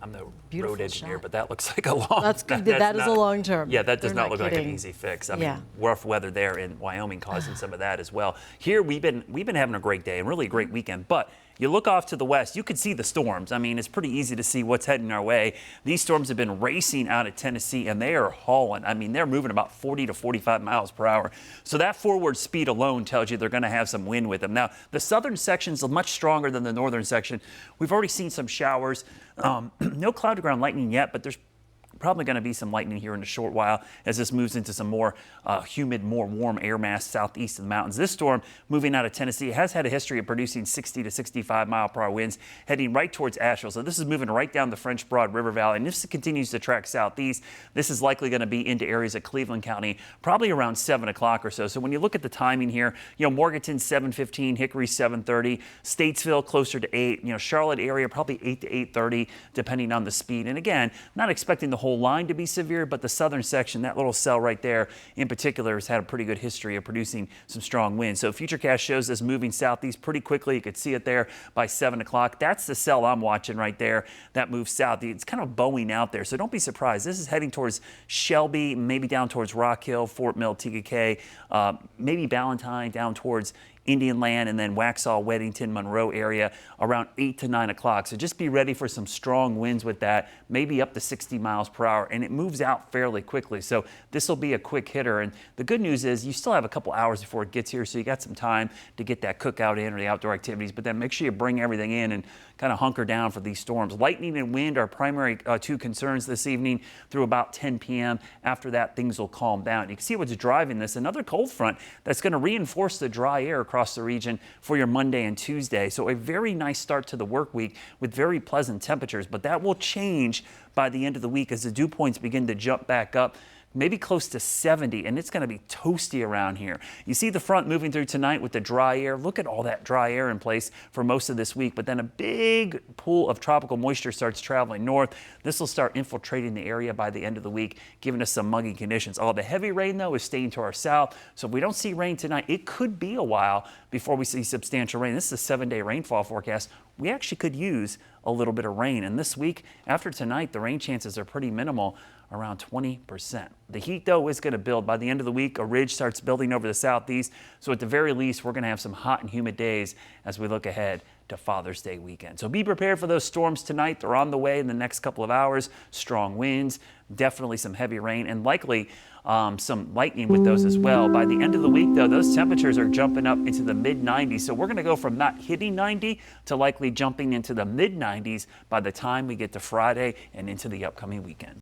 I'm the Beautiful road engineer, shot. but that looks like a long. That's good. That is a long term. Yeah, that does They're not look like an kidding. easy fix. I Yeah. mean, rough weather there in Wyoming causing some of that as well. Here we've been having a great day and really a great weekend, but you look off to the west, you could see the storms. I mean, it's pretty easy to see what's heading our way. These storms have been racing out of Tennessee and they are hauling. I mean, they're moving about 40 to 45 miles per hour. So that forward speed alone tells you they're going to have some wind with them. Now, the southern section's much stronger than the northern section. We've already seen some showers. No cloud to ground lightning yet, but there's probably going to be some lightning here in a short while as this moves into some more humid, more warm air mass southeast of the mountains. This storm moving out of Tennessee has had a history of producing 60 to 65 mile per hour winds heading right towards Asheville. So this is moving right down the French Broad River Valley. And if it continues to track southeast, this is likely going to be into areas of Cleveland County, probably around 7 o'clock or so. So when you look at the timing here, Morganton 7:15, Hickory 7:30, Statesville closer to 8, Charlotte area probably 8 to 8:30, depending on the speed. And again, not expecting the whole line to be severe, but the southern section, that little cell right there in particular, has had a pretty good history of producing some strong winds. So Futurecast shows this moving southeast pretty quickly. You could see it there by 7 o'clock. That's the cell I'm watching right there that moves south. It's kind of bowing out there, so don't be surprised. This is heading towards Shelby, maybe down towards Rock Hill, Fort Mill, TKK, maybe Ballantyne, down towards Indian Land, and then Waxhaw, Weddington, Monroe area around 8 to 9 o'clock. So just be ready for some strong winds with that, maybe up to 60 miles per hour, and it moves out fairly quickly. So this will be a quick hitter. And the good news is you still have a couple hours before it gets here, so you got some time to get that cookout in or the outdoor activities, but then make sure you bring everything in and kind of hunker down for these storms. Lightning and wind are primary two concerns this evening through about 10 p.m. After that, things will calm down. You can see what's driving this. Another cold front that's going to reinforce the dry air across the region for your Monday and Tuesday. So a very nice start to the work week with very pleasant temperatures, but that will change by the end of the week as the dew points begin to jump back up, maybe close to 70, and it's going to be toasty around here. You see the front moving through tonight with the dry air. Look at all that dry air in place for most of this week, but then a big pool of tropical moisture starts traveling north. This will start infiltrating the area by the end of the week, giving us some muggy conditions. All the heavy rain, though, is staying to our south, so if we don't see rain tonight, it could be a while before we see substantial rain. This is a 7-day rainfall forecast. We actually could use a little bit of rain, and this week, after tonight, the rain chances are pretty minimal, around 20%. The heat, though, is going to build. By the end of the week, a ridge starts building over the southeast. So at the very least, we're going to have some hot and humid days as we look ahead to Father's Day weekend. So be prepared for those storms tonight. They're on the way in the next couple of hours. Strong winds, definitely some heavy rain, and likely some lightning with those as well. By the end of the week, though, those temperatures are jumping up into the mid-90s. So we're going to go from not hitting 90 to likely jumping into the mid-90s by the time we get to Friday and into the upcoming weekend.